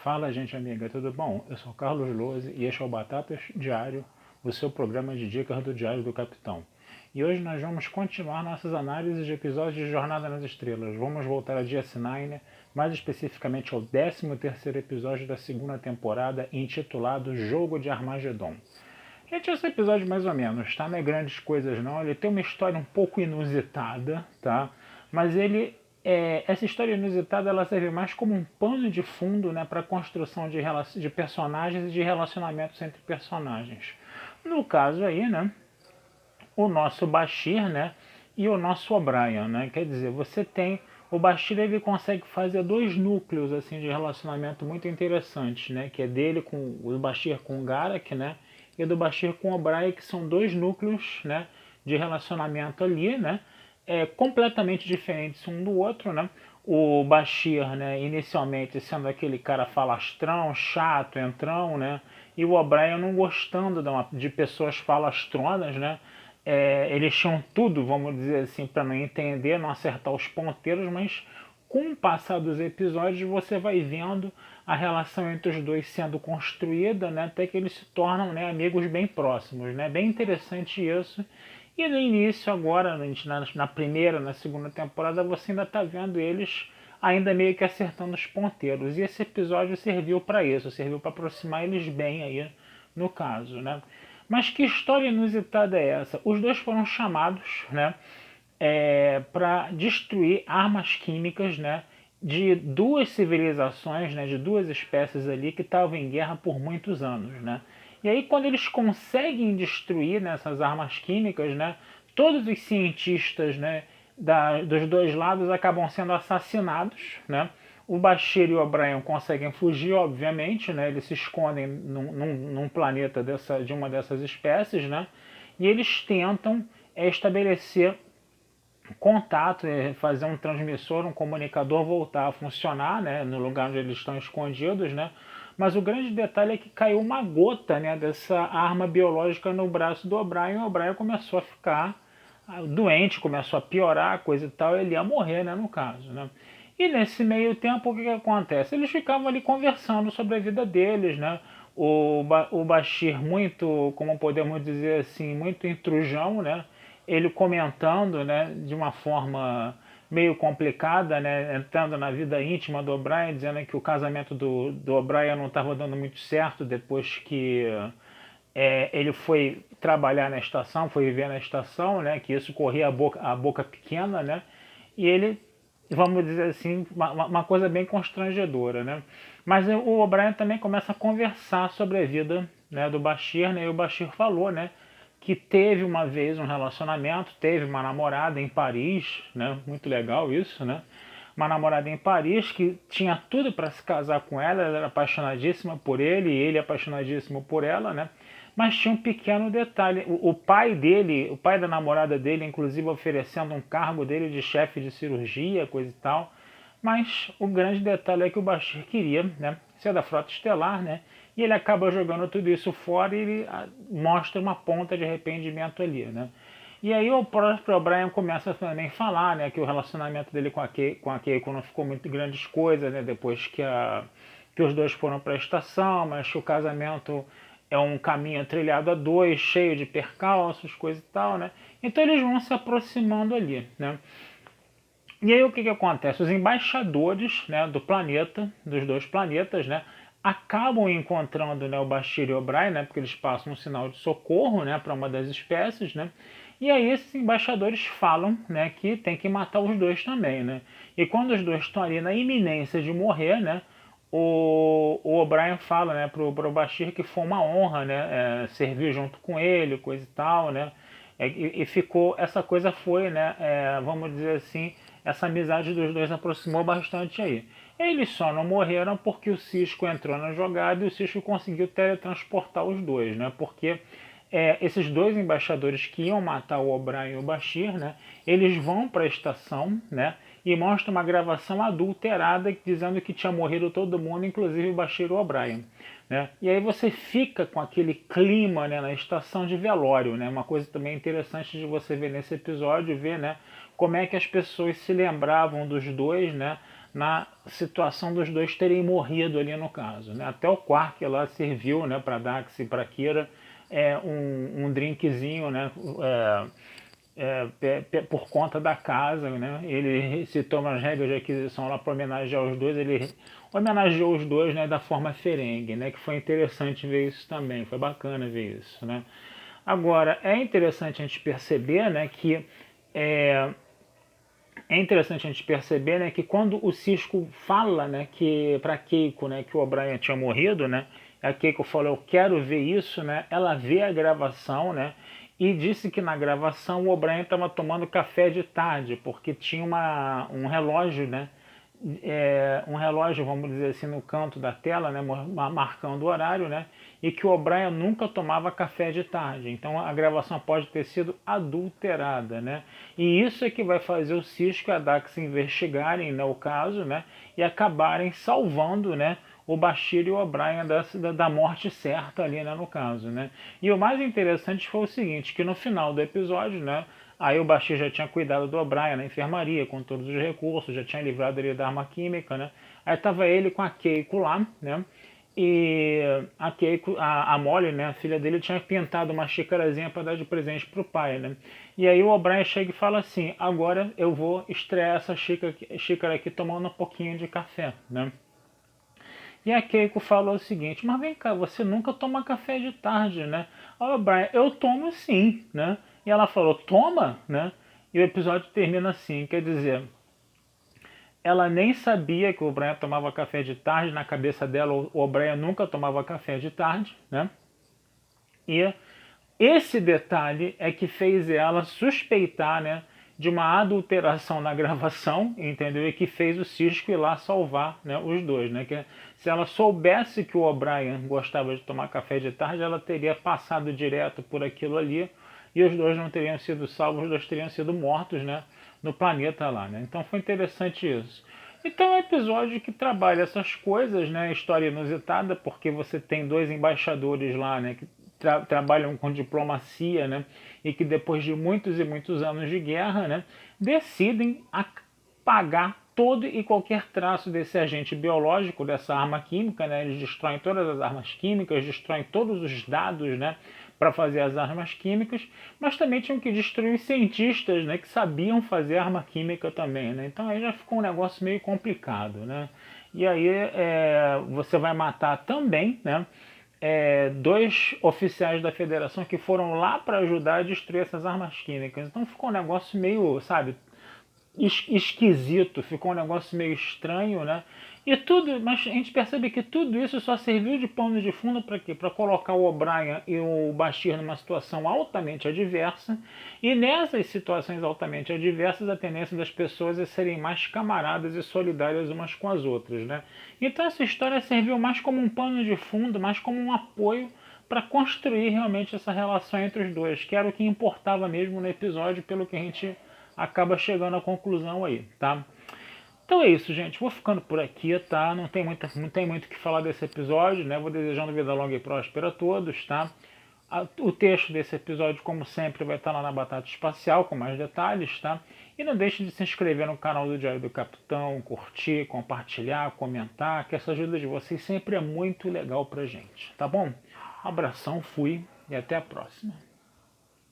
Fala, gente amiga, tudo bom? Eu sou Carlos Lose e este é o Batatas Diário, o seu programa de dicas do Diário do Capitão. E hoje nós vamos continuar nossas análises de episódios de Jornada nas Estrelas. Vamos voltar a DS9, mais especificamente ao 13º episódio da segunda temporada, intitulado Jogo de Armagedon. Gente, esse episódio mais ou menos, tá? Não é grandes coisas não, ele tem uma história um pouco inusitada, tá? Mas essa história inusitada ela serve mais como um pano de fundo, né, para a construção de personagens e de relacionamentos entre personagens. No caso aí, né, o nosso Bashir, né, e o nosso O'Brien, né? Quer dizer, você tem o Bashir, ele consegue fazer dois núcleos assim de relacionamento muito interessantes, né? Que é dele com o Bashir com o Garak, né? E do Bashir com o O'Brien, que são dois núcleos, né? De relacionamento ali, né? Completamente diferentes um do outro, né? O Bashir, né? Inicialmente sendo aquele cara falastrão, chato, entrão, né? E o O'Brien não gostando de pessoas falastronas, né? Eles tinham tudo, vamos dizer assim, para não entender, não acertar os ponteiros, mas com o passar dos episódios você vai vendo a relação entre os dois sendo construída, né, até que eles se tornam, né, amigos bem próximos, né, bem interessante isso. E no início agora, na primeira, na segunda temporada, você ainda está vendo eles ainda meio que acertando os ponteiros. E esse episódio serviu para isso, serviu para aproximar eles bem aí no caso, né? Mas que história inusitada é essa? Os dois foram chamados, né, para destruir armas químicas, né, de duas civilizações, né, de duas espécies ali que estavam em guerra por muitos anos, né? E aí quando eles conseguem destruir, né, essas armas químicas, né, todos os cientistas, né, dos dois lados acabam sendo assassinados, né? O Bashir e o O'Brien conseguem fugir, obviamente, né? Eles se escondem num planeta de uma dessas espécies, né? E eles tentam estabelecer contato, fazer um transmissor, um comunicador voltar a funcionar, né? No lugar onde eles estão escondidos, né? Mas o grande detalhe é que caiu uma gota, né, dessa arma biológica no braço do O'Brien. O O'Brien começou a ficar doente, começou a piorar, coisa e tal, ele ia morrer, né, no caso, né? E nesse meio tempo, o que acontece? Eles ficavam ali conversando sobre a vida deles, né? O Bashir muito, como podemos dizer assim, muito intrujão, né? Ele comentando, né, de uma forma meio complicada, né, entrando na vida íntima do O'Brien, dizendo que o casamento do O'Brien não estava dando muito certo depois que ele foi trabalhar na estação, foi viver na estação, né, que isso corria a boca pequena, né, e ele, vamos dizer assim, uma coisa bem constrangedora, né. Mas o O'Brien também começa a conversar sobre a vida, né, do Bashir, né, e o Bashir falou, né, que teve uma vez um relacionamento, teve uma namorada em Paris, né, muito legal isso, né, uma namorada em Paris que tinha tudo para se casar com ela era apaixonadíssima por ele e ele apaixonadíssimo por ela, né? Mas tinha um pequeno detalhe, o pai dele, o pai da namorada dele, inclusive oferecendo um cargo dele de chefe de cirurgia, coisa e tal. Mas o grande detalhe é que o Bashir queria, né, ser da Frota Estelar, né? E ele acaba jogando tudo isso fora e ele mostra uma ponta de arrependimento ali, né? E aí o próprio O'Brien começa também a falar, né, que o relacionamento dele com a Keiko não ficou muito grandes coisas, né, depois que os dois foram para a estação, mas que o casamento é um caminho trilhado a dois, cheio de percalços, coisa e tal, né? Então eles vão se aproximando ali, né? E aí o que acontece? Os embaixadores, né, do planeta, dos dois planetas, né, acabam encontrando, né, o Bashir e o O'Brien, né, porque eles passam um sinal de socorro, né, para uma das espécies, né, e aí esses embaixadores falam, né, que tem que matar os dois também, né, e quando os dois estão ali na iminência de morrer, né, o O'Brien fala, né, pro Bashir que foi uma honra, né, servir junto com ele, coisa e tal, né, e ficou, essa coisa foi, né, vamos dizer assim, essa amizade dos dois aproximou bastante aí. Eles só não morreram porque o Cisco entrou na jogada e o Cisco conseguiu teletransportar os dois, né? Porque esses dois embaixadores que iam matar o O'Brien e o Bashir, né? Eles vão para a estação, né? E mostram uma gravação adulterada dizendo que tinha morrido todo mundo, inclusive o Bashir e o O'Brien. Né? E aí você fica com aquele clima, né, na estação de velório, né? Uma coisa também interessante de você ver nesse episódio, ver, né, como é que as pessoas se lembravam dos dois, né, na situação dos dois terem morrido ali no caso, né? Até o Quark lá serviu, né, para Dax e para Kira um drinkzinho, né, por conta da casa, né? Ele citou umas regras de aquisição lá para homenagear os dois, ele homenageou os dois, né, da forma Ferengi, né, que foi interessante ver isso também, foi bacana ver isso, né? Agora, é interessante a gente perceber, né, que que quando o Sisko fala, né, que para Keiko, né, que o O'Brien tinha morrido, né, a Keiko falou, eu quero ver isso, né, ela vê a gravação, né, e disse que na gravação o O'Brien estava tomando café de tarde, porque tinha um relógio, né, um relógio, vamos dizer assim, no canto da tela, né, marcando o horário, né, e que o O'Brien nunca tomava café de tarde. Então a gravação pode ter sido adulterada, né, e isso é que vai fazer o Sisko e a Dax investigarem, né, o caso, né, e acabarem salvando, né, o Bashir e o O'Brien da morte certa ali, né, no caso, né. E o mais interessante foi o seguinte, que no final do episódio, né, aí o Bashir já tinha cuidado do O'Brien na enfermaria, com todos os recursos, já tinha livrado ele da arma química, né? Aí tava ele com a Keiko lá, né? E a Keiko, a Molly, né, a filha dele, tinha pintado uma xícarazinha para dar de presente pro pai, né? E aí o O'Brien chega e fala assim, agora eu vou estrear essa xícara aqui tomando um pouquinho de café, né? E a Keiko falou o seguinte, mas vem cá, você nunca toma café de tarde, né? Ó, Brian, eu tomo sim, né? E ela falou, toma, né? E o episódio termina assim, quer dizer, ela nem sabia que o Brian tomava café de tarde, na cabeça dela o Brian nunca tomava café de tarde, né? E esse detalhe é que fez ela suspeitar, né, de uma adulteração na gravação, entendeu? E que fez o Sisko ir lá salvar, né, os dois, né? Que se ela soubesse que o O'Brien gostava de tomar café de tarde, ela teria passado direto por aquilo ali e os dois não teriam sido salvos, os dois teriam sido mortos, né, no planeta lá, né? Então foi interessante isso. Então é um episódio que trabalha essas coisas, né? História inusitada, porque você tem dois embaixadores lá, né? Que trabalham com diplomacia, né? E que depois de muitos e muitos anos de guerra, né? Decidem apagar todo e qualquer traço desse agente biológico, dessa arma química, né? Eles destroem todas as armas químicas, destroem todos os dados, né? Para fazer as armas químicas, mas também tinham que destruir os cientistas, né, que sabiam fazer arma química também, né? Então aí já ficou um negócio meio complicado, né? E aí você vai matar também, né, dois oficiais da federação que foram lá para ajudar a destruir essas armas químicas. Então ficou um negócio meio, sabe, esquisito, ficou um negócio meio estranho, né? E tudo, mas a gente percebe que tudo isso só serviu de pano de fundo para quê? Para colocar o O'Brien e o Bashir numa situação altamente adversa, e nessas situações altamente adversas a tendência das pessoas é serem mais camaradas e solidárias umas com as outras, né? Então essa história serviu mais como um pano de fundo, mais como um apoio para construir realmente essa relação entre os dois, que era o que importava mesmo no episódio, pelo que a gente acaba chegando à conclusão aí, tá? Então é isso, gente. Vou ficando por aqui, tá? Não tem muito o que falar desse episódio, né? Vou desejando vida longa e próspera a todos, tá? O texto desse episódio, como sempre, vai estar lá na Batata Espacial, com mais detalhes, tá? E não deixe de se inscrever no canal do Diário do Capitão, curtir, compartilhar, comentar, que essa ajuda de vocês sempre é muito legal pra gente, tá bom? Um abração, fui e até a próxima.